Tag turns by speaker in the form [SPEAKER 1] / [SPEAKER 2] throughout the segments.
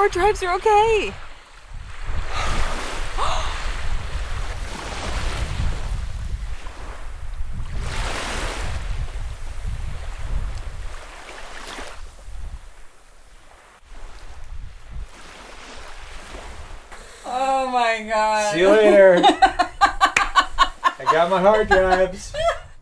[SPEAKER 1] hard drives are okay. Oh my God.
[SPEAKER 2] See you later. I got my hard drives.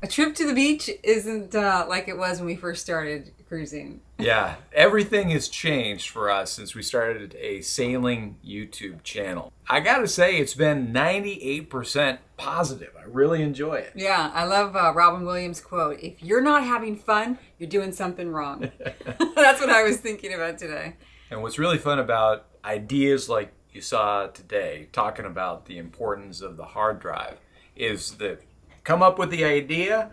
[SPEAKER 1] A trip to the beach isn't like it was when we first started cruising.
[SPEAKER 2] Yeah, everything has changed for us since we started a sailing YouTube channel. I gotta say, it's been 98% positive. I really enjoy it.
[SPEAKER 1] Yeah, I love Robin Williams' quote, "If you're not having fun, you're doing something wrong." That's what I was thinking about today.
[SPEAKER 2] And what's really fun about ideas like you saw today, talking about the importance of the hard drive, is that come up with the idea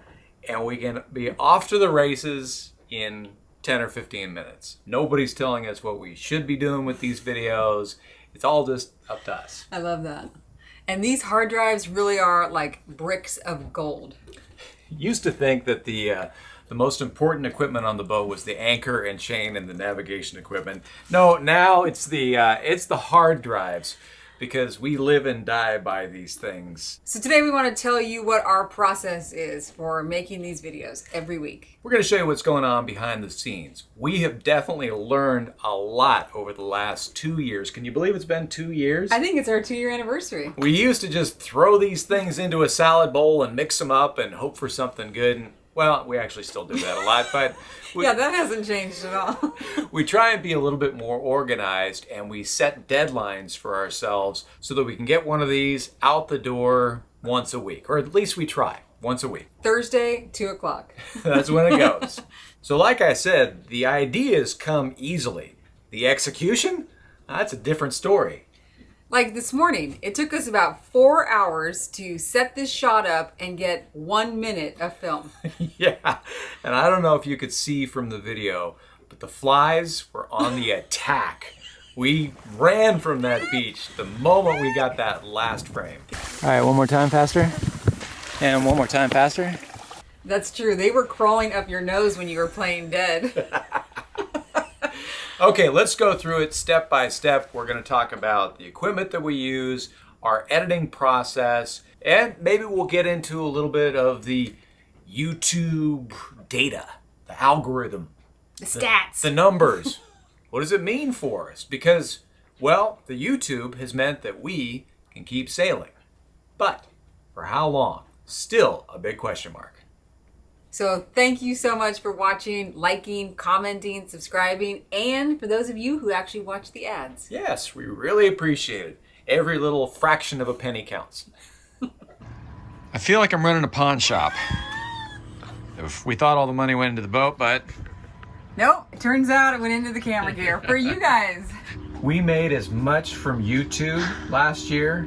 [SPEAKER 2] and we can be off to the races in 10 or 15 minutes. Nobody's telling us what we should be doing with these videos. It's all just up to us.
[SPEAKER 1] I love that. And these hard drives really are like bricks of gold.
[SPEAKER 2] Used to think that the most important equipment on the boat was the anchor and chain and the navigation equipment. No, now it's the hard drives, because we live and die by these things.
[SPEAKER 1] So today we want to tell you what our process is for making these videos every week.
[SPEAKER 2] We're going to show you what's going on behind the scenes. We have definitely learned a lot over the last 2 years. Can you believe it's been 2 years?
[SPEAKER 1] I think it's our 2-year anniversary.
[SPEAKER 2] We used to just throw these things into a salad bowl and mix them up and hope for something good. And, well, we actually still do that a lot, but
[SPEAKER 1] yeah, that hasn't changed at all.
[SPEAKER 2] We try and be a little bit more organized, and we set deadlines for ourselves so that we can get one of these out the door once a week, or at least we try once a week.
[SPEAKER 1] Thursday, 2 o'clock.
[SPEAKER 2] That's when it goes. So like I said, the ideas come easily. The execution, that's a different story.
[SPEAKER 1] Like this morning, it took us about 4 hours to set this shot up and get 1 minute of film.
[SPEAKER 2] Yeah, and I don't know if you could see from the video, but the flies were on the attack. We ran from that beach the moment we got that last frame. All right, one more time faster. And one more time faster.
[SPEAKER 1] That's true. They were crawling up your nose when you were playing dead.
[SPEAKER 2] Okay, let's go through it step by step. We're going to talk about the equipment that we use, our editing process, and maybe we'll get into a little bit of the YouTube data, the algorithm,
[SPEAKER 1] The stats.
[SPEAKER 2] the numbers. What does it mean for us? Because, well, the YouTube has meant that we can keep sailing. But for how long? Still a big question mark.
[SPEAKER 1] So thank you so much for watching, liking, commenting, subscribing, and for those of you who actually watch the ads.
[SPEAKER 2] Yes, we really appreciate it. Every little fraction of a penny counts. I feel like I'm running a pawn shop. If we thought all the money went into the boat, but
[SPEAKER 1] Nope, it turns out it went into the camera gear for you guys.
[SPEAKER 2] we made as much from YouTube last year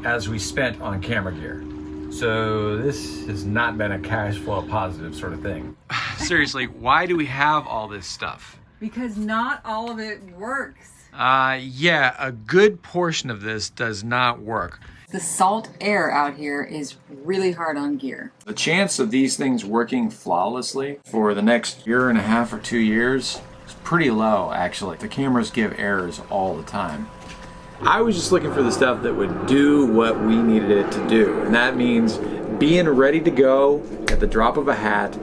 [SPEAKER 2] as we spent on camera gear. So this has not been a cash flow positive sort of thing. Seriously, why do we have all this stuff?
[SPEAKER 1] Because not all of it works.
[SPEAKER 2] Yeah, a good portion of this does not work.
[SPEAKER 1] The salt air out here is really hard on gear.
[SPEAKER 2] The chance of these things working flawlessly for the next 1.5 or 2 years is pretty low, actually. The cameras give errors all the time. I was just looking for the stuff that would do what we needed it to do. And that means being ready to go at the drop of a hat,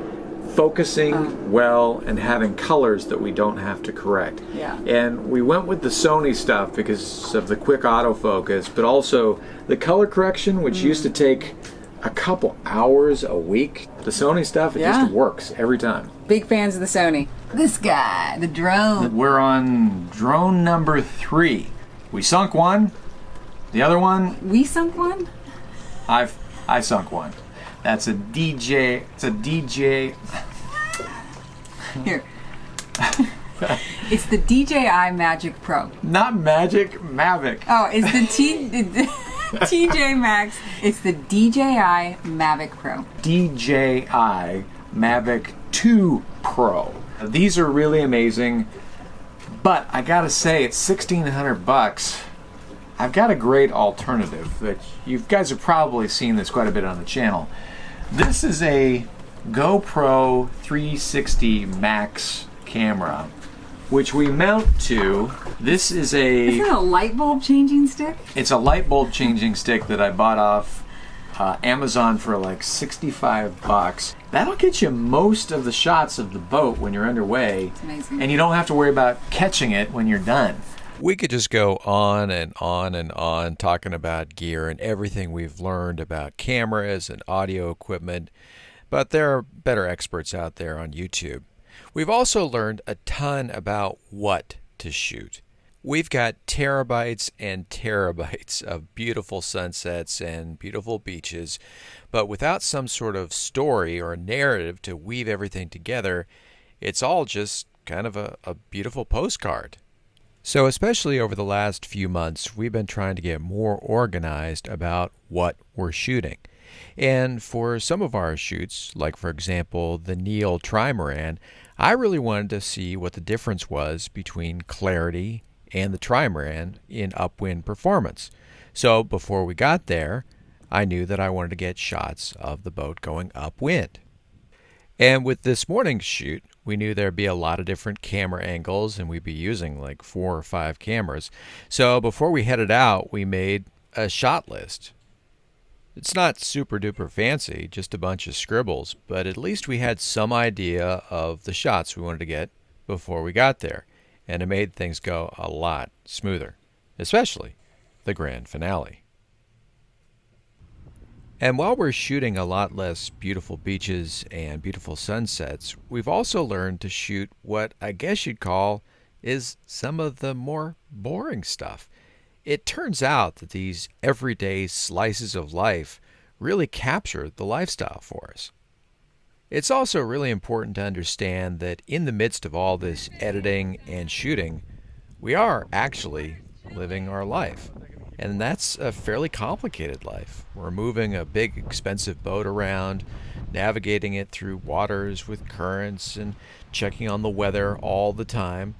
[SPEAKER 2] focusing well, and having colors that we don't have to correct.
[SPEAKER 1] Yeah.
[SPEAKER 2] And we went with the Sony stuff because of the quick autofocus, but also the color correction, which used to take a couple hours a week. The Sony stuff, it just works every time.
[SPEAKER 1] Big fans of the Sony. This guy, the drone.
[SPEAKER 2] We're on drone number 3. We sunk one. The other one,
[SPEAKER 1] We sunk one?
[SPEAKER 2] I sunk one. That's a DJ. It's a DJ.
[SPEAKER 1] Here. It's the DJI Magic Pro.
[SPEAKER 2] Not Magic, Mavic.
[SPEAKER 1] Oh, it's the TJ Maxx. It's the DJI Mavic Pro.
[SPEAKER 2] DJI Mavic 2 Pro. These are really amazing, but I gotta say, it's $1,600. I've got a great alternative that you guys have probably seen this quite a bit on the channel. This is a GoPro 360 Max camera which we mount to. This is
[SPEAKER 1] Isn't it a light bulb changing stick?
[SPEAKER 2] It's a light bulb changing stick that I bought off Amazon for like $65. That'll get you most of the shots of the boat when you're underway.
[SPEAKER 1] It's amazing.
[SPEAKER 2] And you don't have to worry about catching it when you're done.
[SPEAKER 3] We could just go on and on and on talking about gear and everything we've learned about cameras and audio equipment, but there are better experts out there on YouTube. We've also learned a ton about what to shoot. We've got terabytes and terabytes of beautiful sunsets and beautiful beaches, but without some sort of story or narrative to weave everything together, it's all just kind of a beautiful postcard. So especially over the last few months, we've been trying to get more organized about what we're shooting. And for some of our shoots, like for example the Neil Trimaran, I really wanted to see what the difference was between clarity and the Trimaran in upwind performance. So before we got there, I knew that I wanted to get shots of the boat going upwind. And with this morning's shoot, we knew there'd be a lot of different camera angles and we'd be using like 4 or 5 cameras. So before we headed out, we made a shot list. It's not super duper fancy, just a bunch of scribbles, but at least we had some idea of the shots we wanted to get before we got there. And it made things go a lot smoother, especially the grand finale. And while we're shooting a lot less beautiful beaches and beautiful sunsets, we've also learned to shoot what I guess you'd call is some of the more boring stuff. It turns out that these everyday slices of life really capture the lifestyle for us. It's also really important to understand that in the midst of all this editing and shooting, we are actually living our life. And that's a fairly complicated life. We're moving a big, expensive boat around, navigating it through waters with currents and checking on the weather all the time.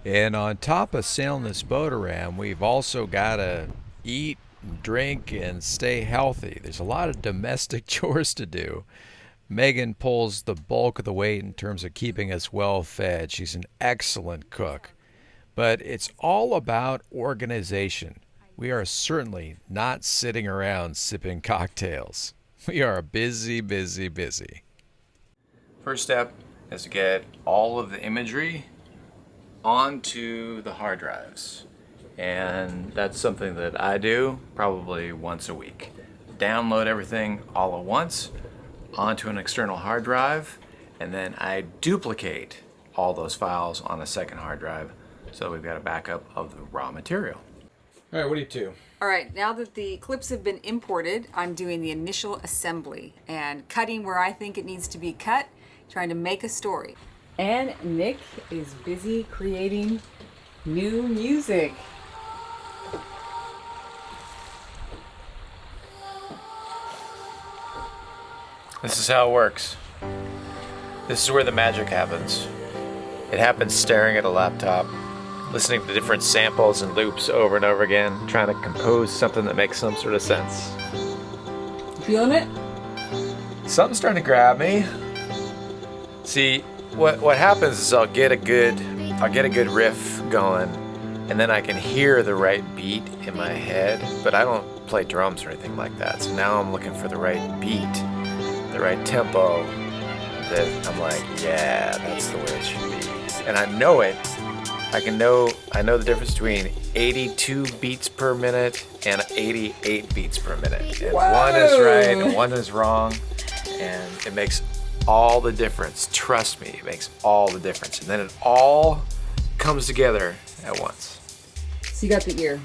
[SPEAKER 3] And on top of sailing this boat around, we've also got to eat, drink, and stay healthy. There's a lot of domestic chores to do. Megan pulls the bulk of the weight in terms of keeping us well fed. She's an excellent cook. But it's all about organization. We are certainly not sitting around sipping cocktails. We are busy, busy, busy.
[SPEAKER 2] First step is to get all of the imagery onto the hard drives. And that's something that I do probably once a week. Download everything all at once onto an external hard drive, and then I duplicate all those files on a second hard drive so we've got a backup of the raw material. All right, what do you do?
[SPEAKER 1] All right, now that the clips have been imported, I'm doing the initial assembly and cutting where I think it needs to be cut, trying to make a story. And Nick is busy creating new music.
[SPEAKER 2] This is how it works. This is where the magic happens. It happens staring at a laptop, listening to different samples and loops over and over again, trying to compose something that makes some sort of sense.
[SPEAKER 1] Feeling it?
[SPEAKER 2] Something's starting to grab me. See, what happens is I'll get a good riff going, and then I can hear the right beat in my head, but I don't play drums or anything like that. So now I'm looking for the right beat, the right tempo, that I'm like, yeah, that's the way it should be. And I know it. I know the difference between 82 beats per minute and 88 beats per minute. And one is right and one is wrong, and it makes all the difference. Trust me, it makes all the difference. And then it all comes together at once.
[SPEAKER 1] So you got the ear.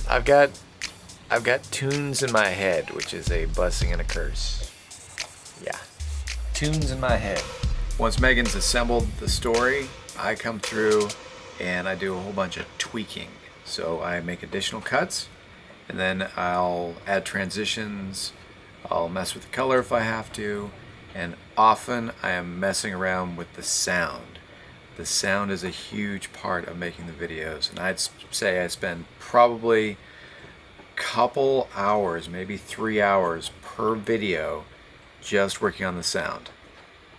[SPEAKER 2] I've got tunes in my head, which is a blessing and a curse. Yeah, tunes in my head. Once Megan's assembled the story, I come through and I do a whole bunch of tweaking. So I make additional cuts, and then I'll add transitions. I'll mess with the color if I have to, and often I am messing around with the sound. The sound is a huge part of making the videos, and I'd say I spend probably a couple hours, maybe 3 hours per video just working on the sound.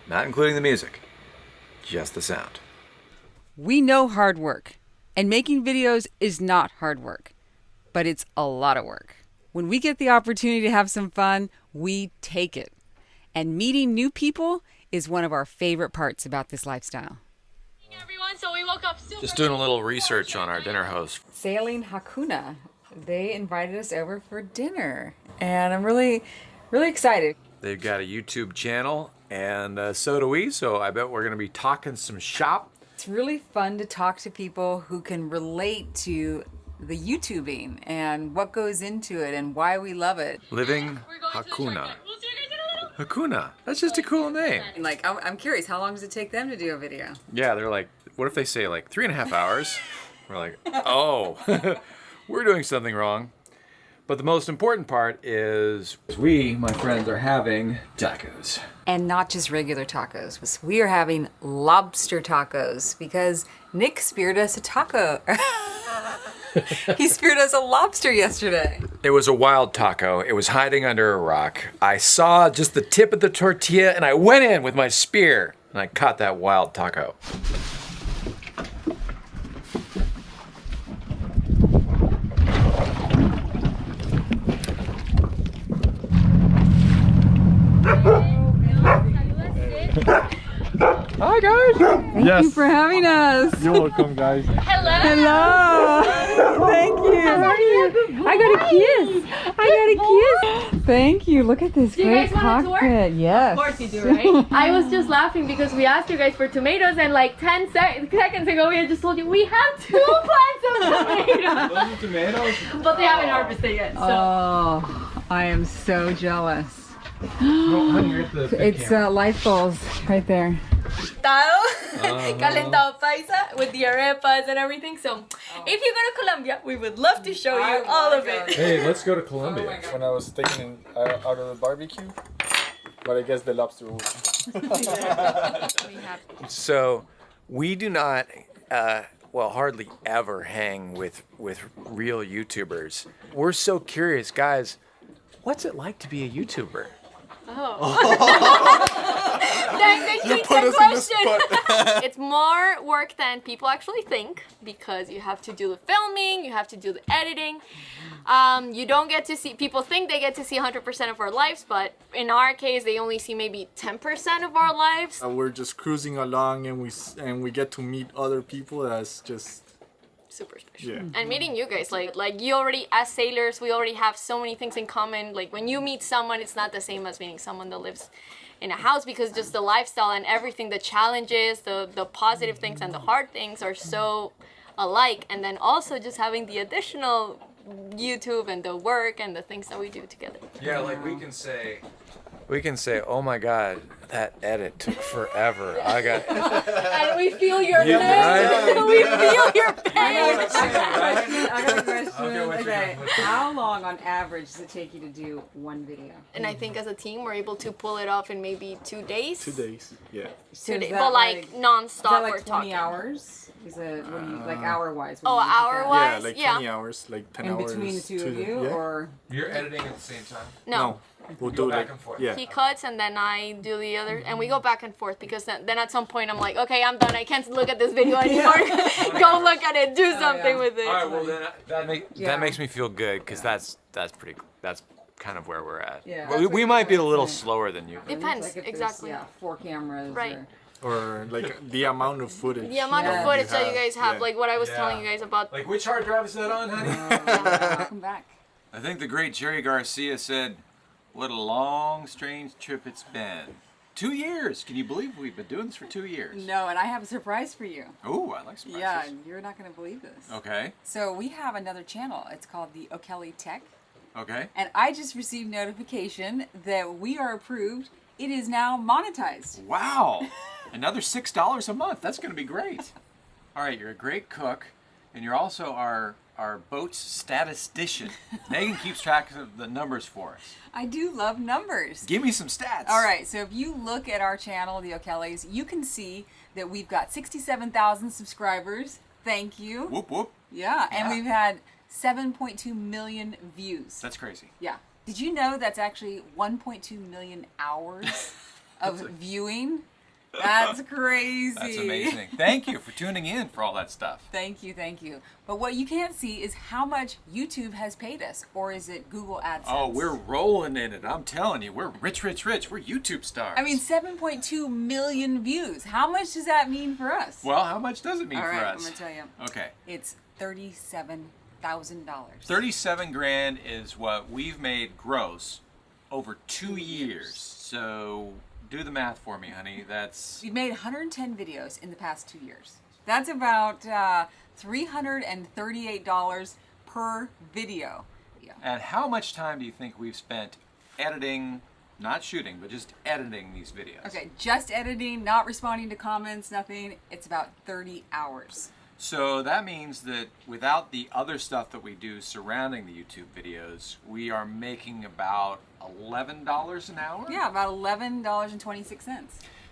[SPEAKER 2] Not including the music, just the sound.
[SPEAKER 1] We know hard work, and making videos is not hard work, but it's a lot of work. When we get the opportunity to have some fun, we take it. And meeting new people is one of our favorite parts about this lifestyle.
[SPEAKER 4] Everyone, so we woke up super
[SPEAKER 3] Just doing a little research on our dinner host.
[SPEAKER 1] Sailing Hakuna, they invited us over for dinner, and I'm really excited.
[SPEAKER 3] They've got a YouTube channel, and so do we, so I bet we're going to be talking some shop.
[SPEAKER 1] It's really fun to talk to people who can relate to the YouTubing and what goes into it and why we love it.
[SPEAKER 3] Living Hakuna. Hakuna. That's just a cool name.
[SPEAKER 1] And like, I'm curious, how long does it take them to do a video?
[SPEAKER 3] Yeah, they're like, what if they say like 3.5 hours? We're like, oh, we're doing something wrong. But the most important part is we, my friends, are having tacos.
[SPEAKER 1] And not just regular tacos. We are having lobster tacos because Nick speared us a taco. He speared us a lobster yesterday.
[SPEAKER 3] It was a wild taco. It was hiding under a rock. I saw just the tip of the tortilla and I went in with my spear and I caught that wild taco. Hi guys!
[SPEAKER 1] Thank you for having us.
[SPEAKER 5] You're welcome, guys.
[SPEAKER 1] Hello. Thank you. I got a kiss. Thank you. Look at this
[SPEAKER 4] you
[SPEAKER 1] great
[SPEAKER 4] guys want a tour?
[SPEAKER 1] cockpit. Yes.
[SPEAKER 4] Of course you do, right? I was just laughing because we asked you guys for tomatoes and like 10 seconds ago we had just told you we have 2 plants of tomatoes.
[SPEAKER 5] Those are tomatoes?
[SPEAKER 4] But they haven't harvested yet, so.
[SPEAKER 1] Oh, I am so jealous. It's
[SPEAKER 5] It's
[SPEAKER 1] light bulbs right there.
[SPEAKER 4] Calentado paisa with the arepas and everything. So if you go to Colombia, we would love to show you all of it.
[SPEAKER 3] Hey, let's go to Colombia.
[SPEAKER 5] when I was taken out of the barbecue, but I guess the lobster was.
[SPEAKER 3] So we do not, hardly ever hang with real YouTubers. We're so curious, guys. What's it like to be a YouTuber?
[SPEAKER 4] They put us in the spot. It's more work than people actually think because you have to do the filming, you have to do the editing. You don't get to see, people think they get to see 100% of our lives, but in our case, they only see maybe 10% of our lives.
[SPEAKER 5] We're just cruising along and we get to meet other people. That's just
[SPEAKER 4] Super special.
[SPEAKER 5] Yeah.
[SPEAKER 4] And meeting you guys, like you already, as sailors, we already have so many things in common. Like when you meet someone, it's not the same as meeting someone that lives in a house because just the lifestyle and everything, the challenges, the positive things and the hard things are so alike. And then also just having the additional YouTube and the work and the things that we do together.
[SPEAKER 3] Yeah, like we can say, oh my God, that edit took forever.
[SPEAKER 4] And we feel your pain.
[SPEAKER 3] right?
[SPEAKER 4] We feel your pain.
[SPEAKER 1] I got a question.
[SPEAKER 3] Okay,
[SPEAKER 1] Okay, how long on average does it take you to do one video?
[SPEAKER 4] And I think as a team, we're able to pull it off in maybe 2 days.
[SPEAKER 5] 2 days. Yeah.
[SPEAKER 1] So is
[SPEAKER 4] But
[SPEAKER 1] that
[SPEAKER 4] like
[SPEAKER 1] is
[SPEAKER 4] non-stop,
[SPEAKER 1] that
[SPEAKER 4] we're
[SPEAKER 1] like 20
[SPEAKER 4] talking.
[SPEAKER 1] hours? Is it what do you, like hour-wise?
[SPEAKER 4] Oh, hour-wise?
[SPEAKER 5] Yeah, like
[SPEAKER 4] Yeah.
[SPEAKER 5] 20 hours, like 10
[SPEAKER 1] In
[SPEAKER 5] hours.
[SPEAKER 1] between the two of you,
[SPEAKER 5] yeah.
[SPEAKER 1] or
[SPEAKER 3] You're editing at the same time?
[SPEAKER 4] No.
[SPEAKER 5] We'll
[SPEAKER 3] Go
[SPEAKER 5] do
[SPEAKER 3] back
[SPEAKER 5] like,
[SPEAKER 3] and forth.
[SPEAKER 5] Yeah.
[SPEAKER 4] He cuts and then I do the other, and we go back and forth because then at some point I'm like, okay, I'm done. I can't look at this video anymore. Go look at it. Do something
[SPEAKER 1] yeah.
[SPEAKER 4] with it.
[SPEAKER 3] All right, well then
[SPEAKER 1] Yeah.
[SPEAKER 3] that makes me feel good because that's kind of where we're at.
[SPEAKER 1] Yeah.
[SPEAKER 3] We might be a little slower than you.
[SPEAKER 4] Depends,
[SPEAKER 1] like if there's,
[SPEAKER 4] exactly.
[SPEAKER 1] Yeah, 4 cameras.
[SPEAKER 4] Right.
[SPEAKER 5] Or like the amount of footage.
[SPEAKER 4] The amount
[SPEAKER 1] Yeah.
[SPEAKER 4] of footage that you
[SPEAKER 5] have,
[SPEAKER 4] guys have,
[SPEAKER 5] yeah.
[SPEAKER 4] like what I was
[SPEAKER 3] Yeah.
[SPEAKER 4] telling you guys about.
[SPEAKER 3] Like which hard drive is that on, honey?
[SPEAKER 1] Welcome back.
[SPEAKER 2] I think the great Jerry Garcia said, "What a long, strange trip it's been." 2 years. Can you believe we've been doing this for 2 years?
[SPEAKER 1] No, and I have a surprise for you.
[SPEAKER 2] Oh, I like surprises.
[SPEAKER 1] Yeah, you're not going to believe this.
[SPEAKER 2] Okay.
[SPEAKER 1] So we have another channel. It's called the O'Kelly Tech.
[SPEAKER 2] Okay.
[SPEAKER 1] And I just received notification that we are approved. It is now monetized.
[SPEAKER 2] Wow. Another $6 a month. That's going to be great. All right, you're a great cook, and you're also our boat's statistician. Megan keeps track of the numbers for us.
[SPEAKER 1] I do love numbers.
[SPEAKER 2] Give me some stats.
[SPEAKER 1] All right, so if you look at our channel, the O'Kellys, you can see that we've got 67,000 subscribers. Thank you.
[SPEAKER 2] Whoop whoop.
[SPEAKER 1] Yeah, and
[SPEAKER 2] Yeah.
[SPEAKER 1] we've had 7.2 million views.
[SPEAKER 2] That's crazy.
[SPEAKER 1] Yeah. Did you know that's actually 1.2 million hours of viewing? That's crazy.
[SPEAKER 3] That's amazing. Thank you for tuning in for all that stuff.
[SPEAKER 1] Thank you, thank you. But what you can't see is how much YouTube has paid us, or is it Google AdSense?
[SPEAKER 3] Oh, we're rolling in it. I'm telling you, we're rich. We're YouTube stars.
[SPEAKER 1] I mean, 7.2 million views. How much does that mean for us?
[SPEAKER 3] well, how much does it mean
[SPEAKER 1] All
[SPEAKER 3] for
[SPEAKER 1] right,
[SPEAKER 3] us?
[SPEAKER 1] I'm gonna tell you.
[SPEAKER 3] Okay.
[SPEAKER 1] It's $37,000.
[SPEAKER 3] 37 grand is what we've made gross over 2 years. So do the math for me, honey. That's
[SPEAKER 1] We've made 110 videos in the past 2 years. That's about $338 per video. Yeah.
[SPEAKER 3] and how much time do you think we've spent editing, not shooting, but just editing these videos?
[SPEAKER 1] Okay, just editing, not responding to comments, nothing. It's about 30 hours.
[SPEAKER 3] So that means that without the other stuff that we do surrounding the YouTube videos, we are making about $11 an hour?
[SPEAKER 1] Yeah, about $11.26 per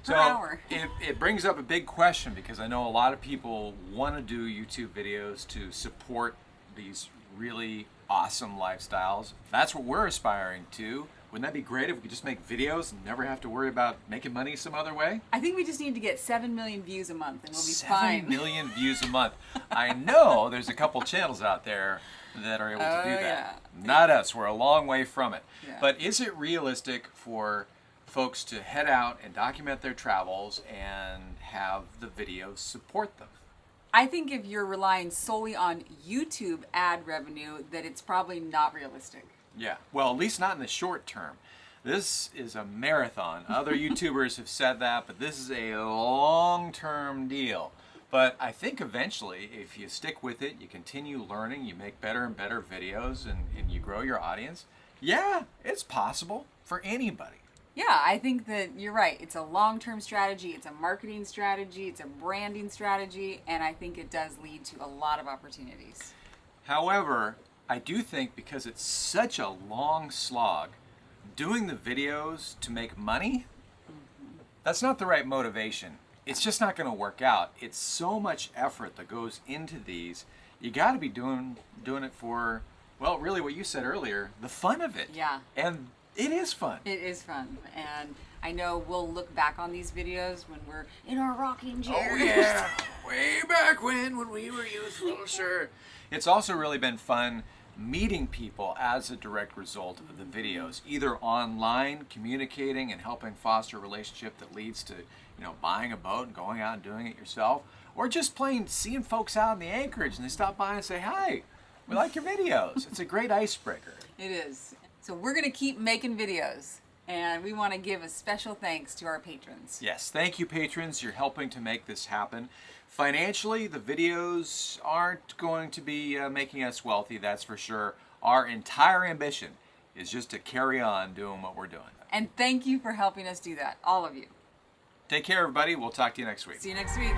[SPEAKER 3] So
[SPEAKER 1] hour.
[SPEAKER 3] it brings up a big question, because I know a lot of people want to do YouTube videos to support these really awesome lifestyles. That's what we're aspiring to. Wouldn't that be great if we could just make videos and never have to worry about making money some other way?
[SPEAKER 1] I think we just need to get 7 million views a month and we'll be
[SPEAKER 3] 7
[SPEAKER 1] fine.
[SPEAKER 3] million views a month. I know there's a couple channels out there that are able to do that.
[SPEAKER 1] yeah.
[SPEAKER 3] Not us. We're a long way from it.
[SPEAKER 1] Yeah.
[SPEAKER 3] But is it realistic for folks to head out and document their travels and have the videos support them?
[SPEAKER 1] I think if you're relying solely on YouTube ad revenue, that it's probably not realistic.
[SPEAKER 3] Yeah, well, at least not in the short term. This is a marathon. Other YouTubers have said that, but this is a long-term deal. But I think eventually, if you stick with it, you continue learning, you make better and better videos, and you grow your audience, yeah, it's possible for anybody.
[SPEAKER 1] Yeah, I think that you're right. It's a long-term strategy, it's a marketing strategy, it's a branding strategy, and I think it does lead to a lot of opportunities.
[SPEAKER 3] However, I do think because it's such a long slog, doing the videos to make money, that's not the right motivation. It's just not going to work out. It's so much effort that goes into these. You got to be doing it for, well, really what you said earlier, the fun of it.
[SPEAKER 1] Yeah.
[SPEAKER 3] And it is fun.
[SPEAKER 1] It is fun, and I know we'll look back on these videos when we're in our rocking chairs.
[SPEAKER 3] Oh yeah, way back when we were youthful, sure. It's also really been fun meeting people as a direct result of the videos, either online, communicating and helping foster a relationship that leads to, buying a boat and going out and doing it yourself, or just plain seeing folks out in the anchorage and they stop by and say, "Hi, we like your videos." It's a great icebreaker.
[SPEAKER 1] It is. So we're going to keep making videos, and we want to give a special thanks to our patrons.
[SPEAKER 3] Yes, thank you, patrons. You're helping to make this happen. Financially, the videos aren't going to be making us wealthy, that's for sure. Our entire ambition is just to carry on doing what we're doing.
[SPEAKER 1] And thank you for helping us do that, all of you.
[SPEAKER 3] Take care, everybody. We'll talk to you next week.
[SPEAKER 1] See you next week.